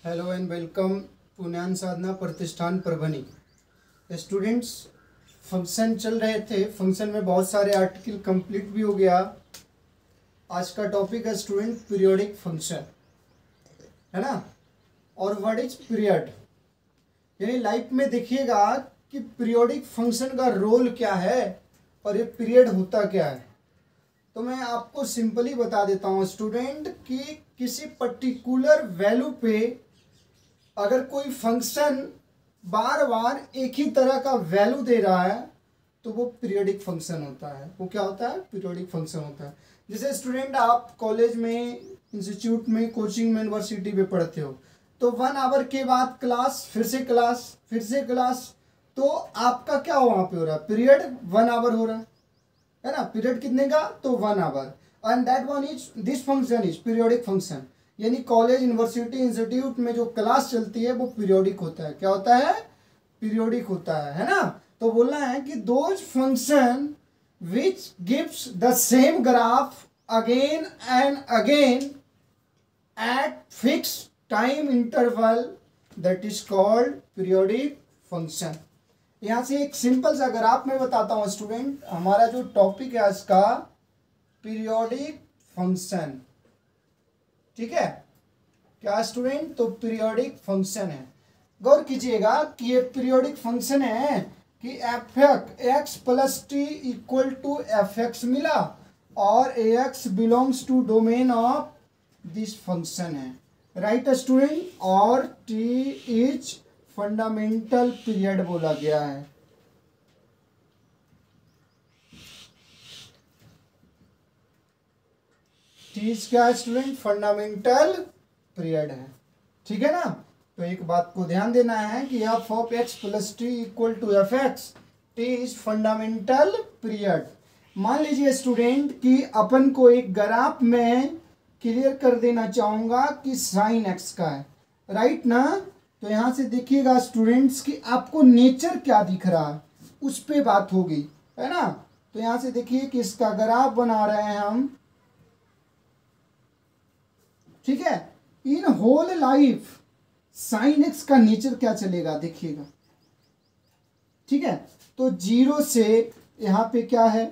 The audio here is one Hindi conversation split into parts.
हेलो एंड वेलकम टू ज्ञान साधना प्रतिष्ठान परभनी। स्टूडेंट्स, फंक्शन चल रहे थे, फंक्शन में बहुत सारे आर्टिकल कंप्लीट भी हो गया। आज का टॉपिक है स्टूडेंट पीरियोडिक फंक्शन, है ना। और व्हाट इज पीरियड, यानी लाइफ में देखिएगा कि पीरियोडिक फंक्शन का रोल क्या है और ये पीरियड होता क्या है। तो मैं आपको सिंपली बता देता हूँ स्टूडेंट कि किसी पर्टिकुलर वैल्यू पे अगर कोई फंक्शन बार बार एक ही तरह का वैल्यू दे रहा है तो वो पीरियोडिक फंक्शन होता है। वो क्या होता है? पीरियोडिक फंक्शन होता है। जैसे स्टूडेंट आप कॉलेज में, इंस्टीट्यूट में, कोचिंग में, यूनिवर्सिटी में पढ़ते हो तो 1 आवर के बाद क्लास, फिर से क्लास, फिर से क्लास, तो आपका क्या वहाँ पे हो रहा है? पीरियड 1 आवर हो रहा है ना। पीरियड कितने का? तो 1 hour. And that one is, this function is periodic function. यानी कॉलेज, यूनिवर्सिटी, इंस्टीट्यूट में जो क्लास चलती है वो पीरियोडिक होता है। क्या होता है? पीरियोडिक होता है ना। तो बोलना है कि those function which gives the same graph again and again eight fix time interval, that is called periodic function. यहां से एक सिंपल सा ग्राफ में बताता हूं स्टूडेंट। हमारा जो टॉपिक है इसका पीरियोडिक फंक्शन, ठीक है क्या स्टूडेंट? तो पीरियोडिक फंक्शन है। गौर कीजिएगा कि ये पीरियोडिक फंक्शन है कि f x plus T equal to F x मिला और a x belongs to domain of this function है, राइट स्टूडेंट। और टी इज फंडामेंटल पीरियड बोला गया है। टीज क्या है स्टूडेंट? फंडामेंटल पीरियड है, ठीक है ना। तो एक बात को ध्यान देना है कि F of x plus T equal to F X, T is fundamental period. मान लीजिए स्टूडेंट कि अपन को एक ग्राफ में क्लियर कर देना चाहूंगा कि साइन एक्स का है, राइट ना। तो यहां से देखिएगा स्टूडेंट्स कि आपको नेचर क्या दिख रहा है, उस पे बात होगी, है ना। तो यहां से देखिए कि इसका ग्राफ बना रहे हैं हम, ठीक है। In whole life sine X का नेचर क्या चलेगा देखिएगा, ठीक है। तो 0 से यहां पे क्या है?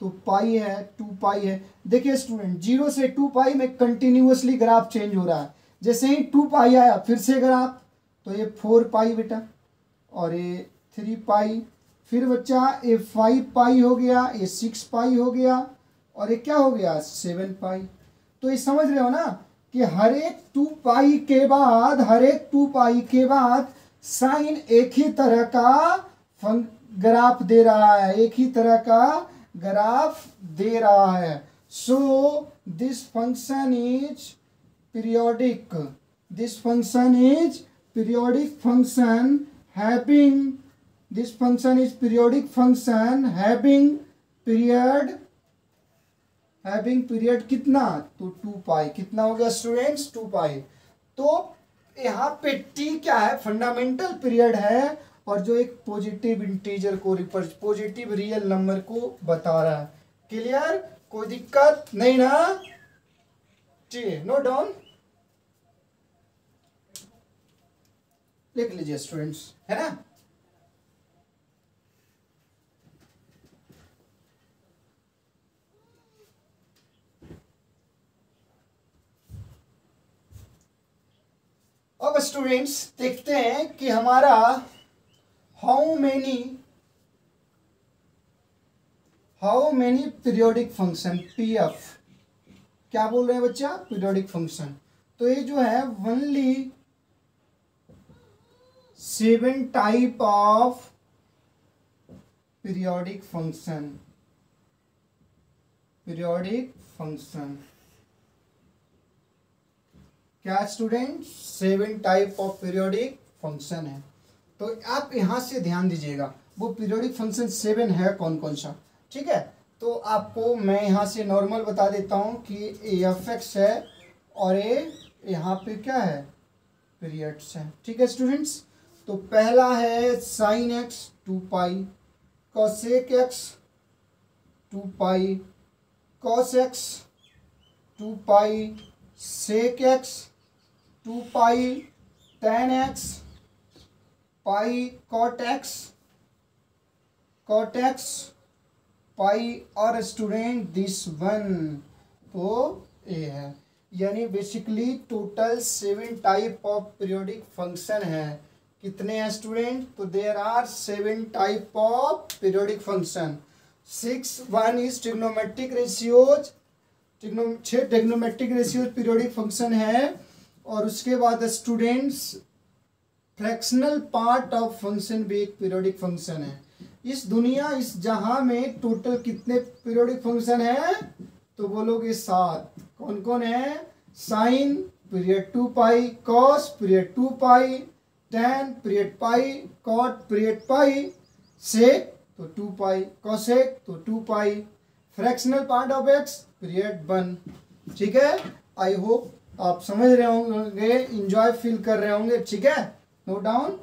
तो पाई है, 2 पाई है। देखिए स्टूडेंट, 0 से 2 पाई में कंटिन्यूअसली ग्राफ चेंज हो रहा है। जैसे ही 2 पाई आया फिर से ग्राफ, तो ये 4 पाई बेटा, और ये 3 पाई, फिर बच्चा ये 5 पाई हो गया, ये 6 पाई हो गया, और ये क्या हो गया? 7 पाई। तो ये समझ रहे हो ना कि हर एक 2 पाई के बाद, हर एक 2 पाई के बाद साइन एक ही तरह का ग्राफ दे रहा है, एक ही तरह का ग्राफ दे रहा है। So this function is periodic, this function is periodic function having, this function is periodic function having period, having period कितना? तो 2 पाई। कितना हो गया स्टूडेंट्स? 2 पाई। तो यहाँ पे टी क्या है? फंडामेंटल पीरियड है, और जो एक पॉजिटिव इंटीजर को, पॉजिटिव रियल नंबर को बता रहा है। क्लियर? कोई दिक्कत नहीं ना? ठीक, नोट डाउन, लिख लीजिए स्टूडेंट्स, है ना। अब स्टूडेंट्स देखते हैं कि हमारा how many periodic function, PF क्या बोल रहे हैं बच्चा? Periodic function. तो ये जो है only 7 type of periodic function, periodic function क्या student? 7 type of periodic function है। तो आप यहां से ध्यान दीजिएगा वो पीरियोडिक फंक्शन 7 है कौन कौन सा, ठीक है। तो आपको मैं यहां से नॉर्मल बता देता हूं कि एफ एक्स है और ये यहाँ पे क्या है? पीरियड्स है, ठीक है स्टूडेंट्स। तो पहला है sine X 2 pi, cosec X 2 pi, cos X 2 pi, sec X 2 pi, tan x pi cot x pi और स्टूडेंट दिस वन, तो ए है। यानी basically total 7 type of periodic function है। कितने हैं स्टूडेंट? तो there are 7 type of periodic function. 1 is trigonometric ratios, 6 trigonometric ratios periodic function है। और उसके बाद students fractional part of function भी एक पीरियोडिक फंक्शन है। इस जहां में टोटल कितने पीरियोडिक फंक्शन है? तो बोलोगे 7। कौन कौन है? Sine period 2 pi, cos period 2 pi, tan period pi, cot period pi, sec तो 2 पाई, कॉसेक तो 2 pi, fractional part of x period 1। ठीक है, आई होप आप समझ रहे होंगे, इंजॉय फील कर रहे होंगे। ठीक है, नोट डाउन।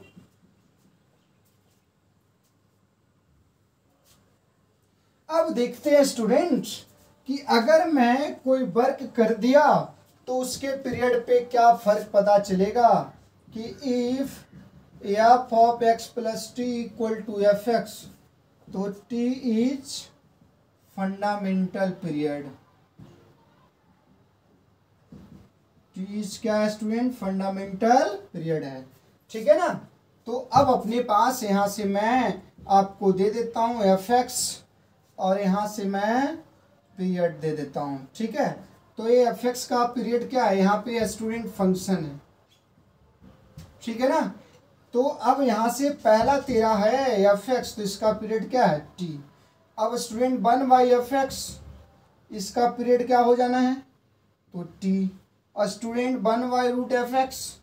अब देखते हैं स्टूडेंट्स कि अगर मैं कोई वर्क कर दिया तो उसके पीरियड पे क्या फर्क पता चलेगा। कि if f of x plus T equal to F x, तो t is fundamental period. T is क्या है स्टूडेंट? फंडामेंटल पीरियड है। ठीक है ना। तो अब अपने पास यहां से मैं आपको दे देता हूं एफ एक्स और यहां से मैं पीरियड दे देता हूं। ठीक है, तो ये एफ एक्स का पीरियड क्या है? यहाँ पे स्टूडेंट फंक्शन है। ठीक है ना। तो अब यहां से पहला तेरा है एफ एक्स, तो इसका पीरियड क्या है? टी। अब स्टूडेंट 1/f(x), इसका पीरियड क्या हो जाना है? तो टी। और student 1/√f(x)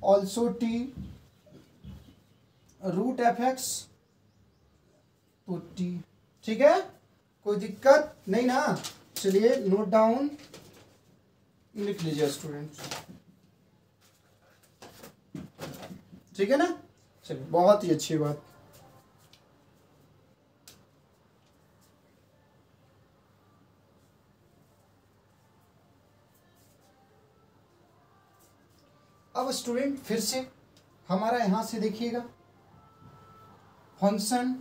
also T, √f(x) तो टी। ठीक है, कोई दिक्कत नहीं ना। चलिए नोट डाउन लिख लीजिए स्टूडेंट। ठीक है ना। चलिए, बहुत ही अच्छी बात। अब स्टूडेंट फिर से हमारा यहां से देखिएगा फंक्शन।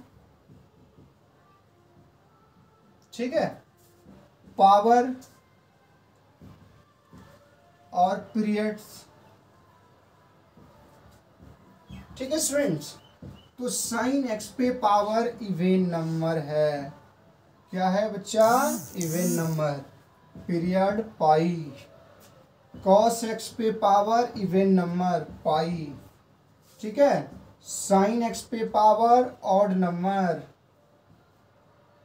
ठीक है, पावर और पीरियड्स। ठीक है स्टूडेंट्स, तो साइन एक्स पे पावर इवेन नंबर है। क्या है बच्चा? Even number. पीरियड पाई। कॉस एक्स पे पावर इवेन नंबर पाई। ठीक है, साइन एक्स पे पावर ऑड नंबर,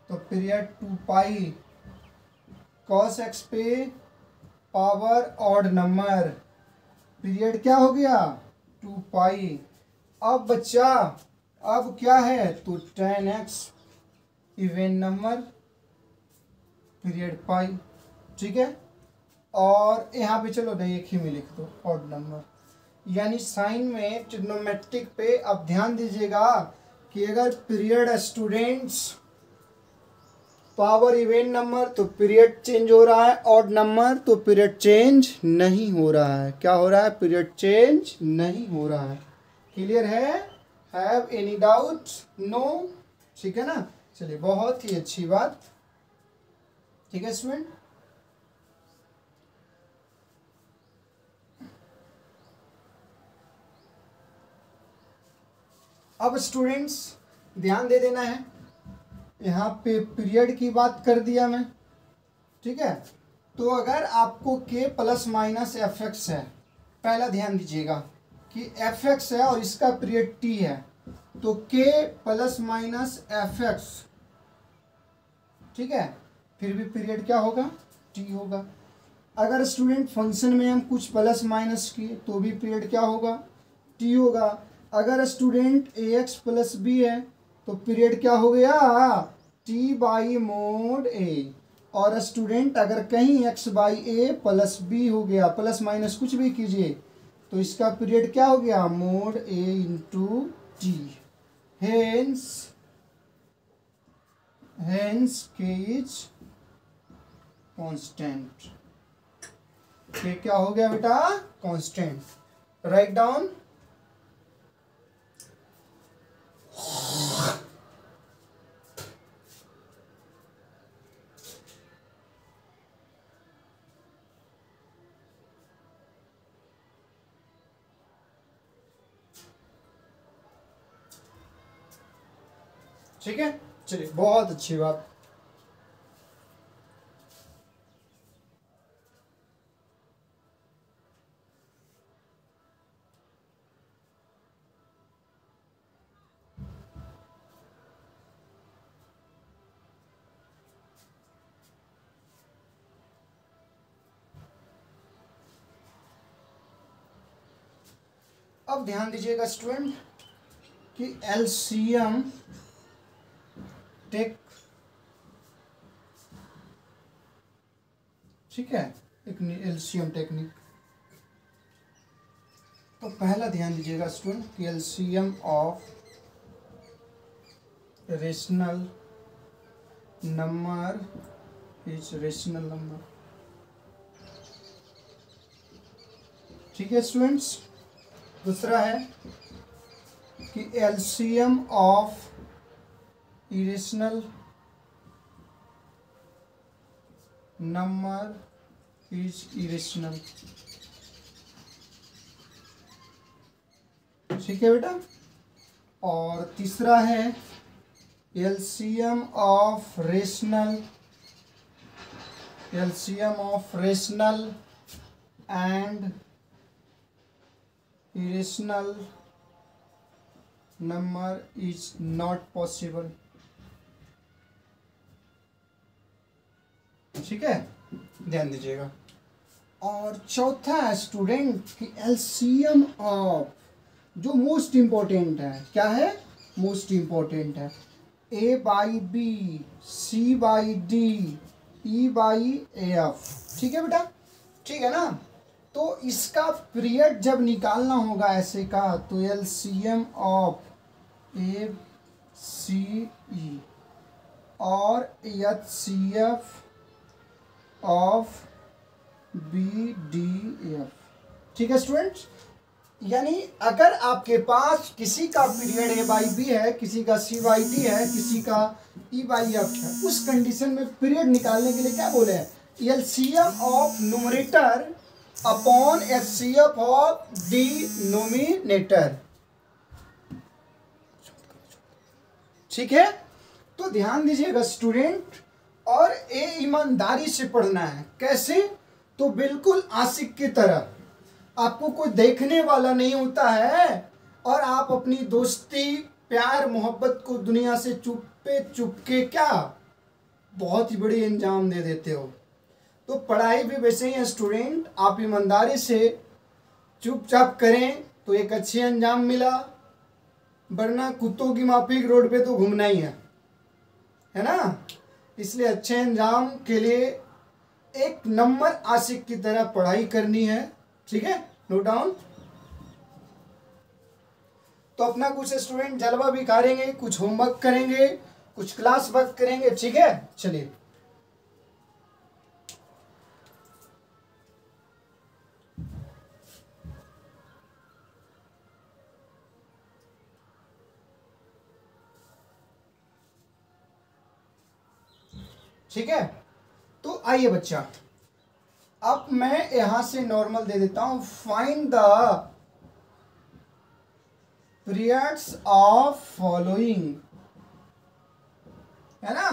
तो पीरियड 2 पाई। कॉस एक्स पे पावर ऑड नंबर, पीरियड क्या हो गया? 2 पाई। अब बच्चा अब क्या है? तो tan x even number, period pi. ठीक है, और यहाँ पे चलो नहीं, एक ही में लिख दो ऑड नंबर। यानी साइन में ट्रिग्नोमेट्रिक पे अब ध्यान दीजिएगा कि अगर period students power even number तो पीरियड चेंज हो रहा है, ऑड नंबर तो पीरियड चेंज नहीं हो रहा है। क्या हो रहा है? पीरियड चेंज नहीं हो रहा है। क्लियर है? Have any doubt? नो। ठीक है ना। चलिए, बहुत ही अच्छी बात। ठीक है स्टूडेंट। अब स्टूडेंट्स ध्यान दे देना है, यहाँ पे पीरियड की बात कर दिया मैं। ठीक है, तो अगर आपको k plus minus F x है, पहला ध्यान दीजिएगा कि एफ एक्स है और इसका पीरियड t है, तो k plus minus F x. ठीक है, फिर भी पीरियड क्या होगा? t होगा। अगर स्टूडेंट फंक्शन में हम कुछ प्लस माइनस किए तो भी पीरियड क्या होगा? t होगा। अगर स्टूडेंट ax प्लस b है तो पीरियड क्या हो गया? t by mod a। और स्टूडेंट अगर कहीं x by a plus b हो गया, प्लस माइनस कुछ भी कीजिए, तो इसका पीरियड क्या हो गया? Mode a into T. Hence के इज कॉन्स्टेंट। के क्या हो गया बेटा? कॉन्स्टेंट। राइट डाउन ठीक है, चलिए बहुत अच्छी बात। अब ध्यान दीजिएगा स्टूडेंट कि एलसीएम टेक, ठीक है, एक एलसीएम टेक्निक। तो पहला ध्यान दीजिएगा स्टूडेंट कि LCM of rational number is rational number, ठीक है स्टूडेंट्स। दूसरा है कि LCM of irrational number is irrational, ठीक है बेटा। और तीसरा है LCM of rational and irrational number is not possible, ठीक है, ध्यान दीजिएगा। और चौथा है स्टूडेंट कि एलसीएम ऑफ, जो मोस्ट इंपॉर्टेंट है, क्या है, मोस्ट इंपॉर्टेंट है, a by b, c by d, e by f, ठीक है बेटा, ठीक है ना। तो इसका पीरियड जब निकालना होगा ऐसे का, तो LCM of A c e और HCF of b d f, ठीक है स्टूडेंट्स। यानी अगर आपके पास किसी का पीरियड ए बाई बी है, किसी का सी बाई डी है, किसी का ई बाई एफ है, उस कंडीशन में पीरियड निकालने के लिए क्या बोले हैं, LCM of numerator upon HCF of denominator, ठीक है। तो ध्यान दीजिएगा स्टूडेंट, और ये ईमानदारी से पढ़ना है। कैसे, तो बिल्कुल आशिक की तरह, आपको कोई देखने वाला नहीं होता है और आप अपनी दोस्ती प्यार मोहब्बत को दुनिया से चुपके चुपके क्या बहुत ही बड़ी अंजाम दे देते हो। तो पढ़ाई भी वैसे ही है स्टूडेंट, आप ईमानदारी से चुपचाप करें तो एक अच्छी अंजाम मिला, वरना कुत्तों की माफिक रोड पे तो घूमना ही है ना। इसलिए अच्छे अंजाम के लिए एक नंबर आशिक की तरह पढ़ाई करनी है, ठीक है, नोट डाउन। तो अपना कुछ स्टूडेंट जलवा भी करेंगे, कुछ होमवर्क करेंगे, कुछ क्लास वर्क करेंगे, ठीक है। चलिए ठीक है। तो आइए बच्चा, अब मैं यहां से नॉर्मल दे देता हूं, find the periods of following, है ना।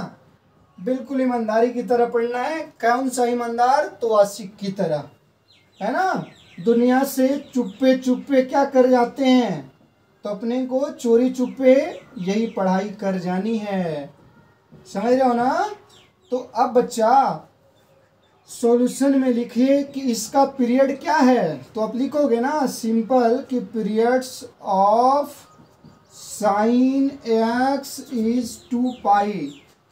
बिल्कुल ईमानदारी की तरह पढ़ना है। कौन सा ईमानदार, तो आशिक की तरह, है ना। दुनिया से चुप्पे चुप्पे क्या कर जाते हैं, तो अपने को चोरी चुप्पे यही पढ़ाई कर जानी है, समझ रहे हो ना। तो अब बच्चा सॉल्यूशन में लिखिए कि इसका पीरियड क्या है, तो आप लिखोगे ना सिंपल कि periods of sine x is 2 पाई।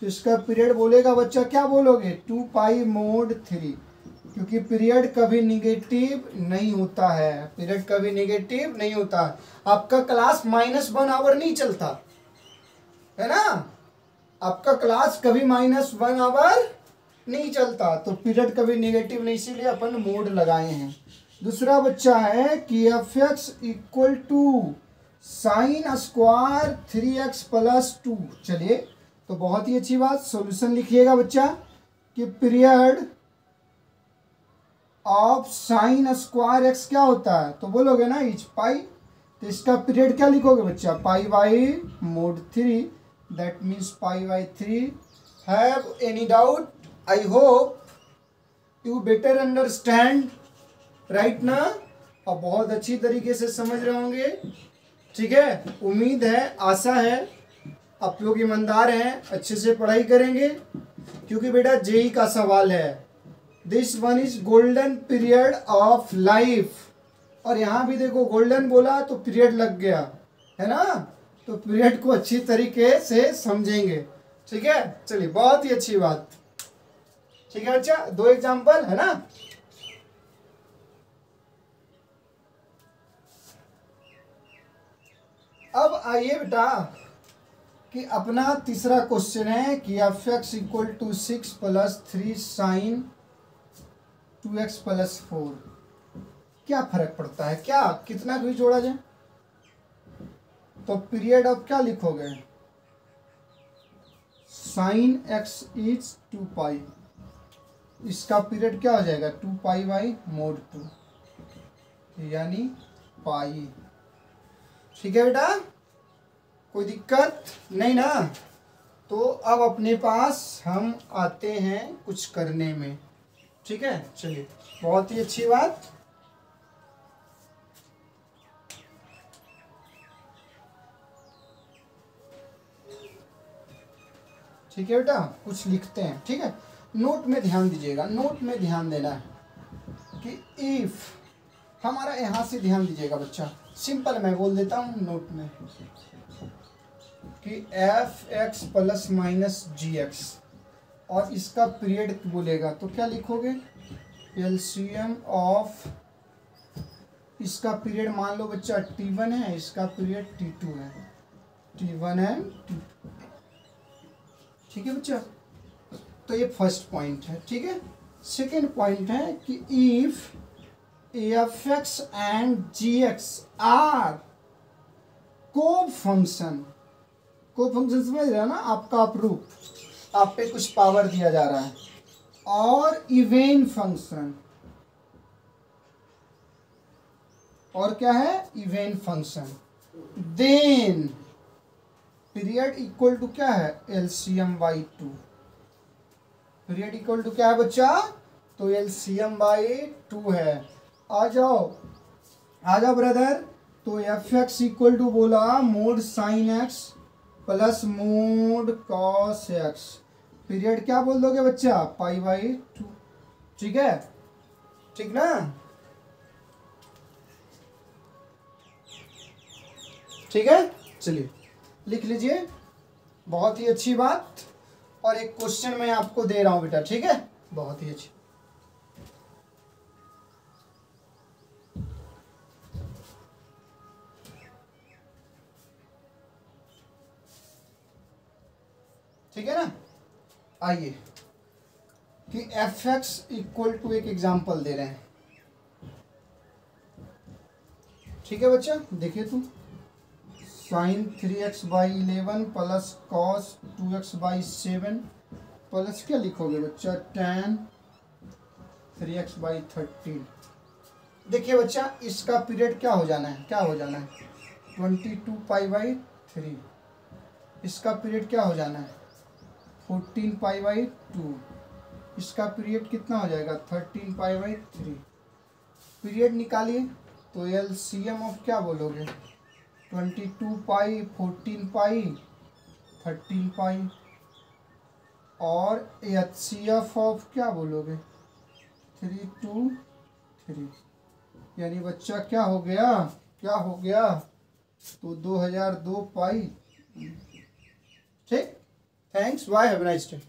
तो इसका पीरियड बोलेगा बच्चा, क्या बोलोगे, 2 पाई mod 3, क्योंकि पीरियड कभी निगेटिव नहीं होता है, पीरियड कभी निगेटिव नहीं होता। आपका क्लास -1 आवर नहीं चलता है ना, आपका क्लास कभी -1 आवर नहीं चलता, तो पीरियड कभी नेगेटिव नहीं, इसीलिए अपन मोड लगाए हैं, दूसरा बच्चा है कि f x equal to sine square 3x plus 2। चलिए, तो बहुत ही अच्छी बात, सॉल्यूशन लिखिएगा बच्चा कि period of sine square x क्या होता है, तो बोलोगे ना इच पाई, तो इसका पीरियड क्या लिखोगे बच्चा, pi by mode 3, that means pi by 3। Have any doubt? I hope you better understand right ना, और बहुत अच्छी तरीके से समझ रहे होंगे। ठीक है, उम्मीद है, आशा है आप लोग ईमानदार हैं, अच्छे से पढ़ाई करेंगे, क्योंकि बेटा जेई का सवाल है। This one is golden period of life, और यहाँ भी देखो गोल्डन बोला तो पीरियड लग गया है ना, तो पीरियड को अच्छी तरीके से समझेंगे। ठीक है, चलिए, बहुत ही अच्छी बात। ठीक है बच्चा, 2 एग्जाम्पल है ना। अब आइए बेटा कि अपना तीसरा क्वेश्चन है कि f x equal to 6 plus 3 sine 2x plus 4, क्या फर्क पड़ता है, क्या कितना भी जोड़ा जाए, तो पीरियड अब क्या लिखोगे, साइन एक्स इज 2 पाई, इसका पीरियड क्या हो जाएगा 2 पाई बाई मोड 2, यानी पाई। ठीक है बेटा, कोई दिक्कत नहीं ना। तो अब अपने पास हम आते हैं कुछ करने में। ठीक है, चलिए, बहुत ही अच्छी बात। ठीक है बेटा, कुछ लिखते हैं। ठीक है, नोट में ध्यान दीजिएगा, नोट में ध्यान देना है कि इफ, हमारा यहाँ से ध्यान दीजिएगा बच्चा, सिंपल मैं बोल देता हूँ नोट में कि एफ एक्स प्लस माइनस जी एक्स, और इसका पीरियड बोलेगा तो क्या लिखोगे, एलसीएम ऑफ, इसका पीरियड मान लो बच्चा T1 है, इसका पीरियड T2 है, T1 है T2। ठीक है बच्चा, तो ये फर्स्ट पॉइंट है। ठीक है, सेकेंड पॉइंट है कि if f x and g x are cofunction, cofunction समझ रहे हो ना, आपका अप्रूव, आप पे कुछ पावर दिया जा रहा है, और इवेन फंक्शन, और क्या है, even function, then period equal to क्या है, LCM by 2। Period equal to क्या है बच्चा, तो एलसीएम बाई 2 है। आ जाओ, आ जाओ ब्रदर, तो एफ एक्स इक्वल टू बोला mod sine x plus mode cos x, period क्या बोल दोगे बच्चा, पाई बाई 2। ठीक है, ठीक ना, ठीक है, चलिए लिख लीजिए, बहुत ही अच्छी बात। और एक क्वेश्चन मैं आपको दे रहा हूं बेटा, ठीक है, बहुत ही अच्छी। ठीक है ना, आइए कि एफ एक्स इक्वल टू, एक एग्जाम्पल दे रहे हैं। ठीक है बच्चा, देखिए तुम, sine 3x by 11 plus cos 2x by 7 plus क्या लिखोगे बच्चा, tan 3x बाई 13। देखिए बच्चा, इसका पीरियड क्या हो जाना है, क्या हो जाना है, 22 पाई बाई 3, इसका पीरियड क्या हो जाना है, 14 पाई बाई 2, इसका पीरियड कितना हो जाएगा, 13 पाई बाई 3। पीरियड निकालिए, तो एलसीएम ऑफ क्या बोलोगे, 22 पाई, 14 पाई, 13 पाई, और एचसीएफ ऑफ क्या बोलोगे, 3 2 3, यानी बच्चा क्या हो गया, क्या हो गया, तो 2002 पाई। ठीक, thanks, bye, have a nice day.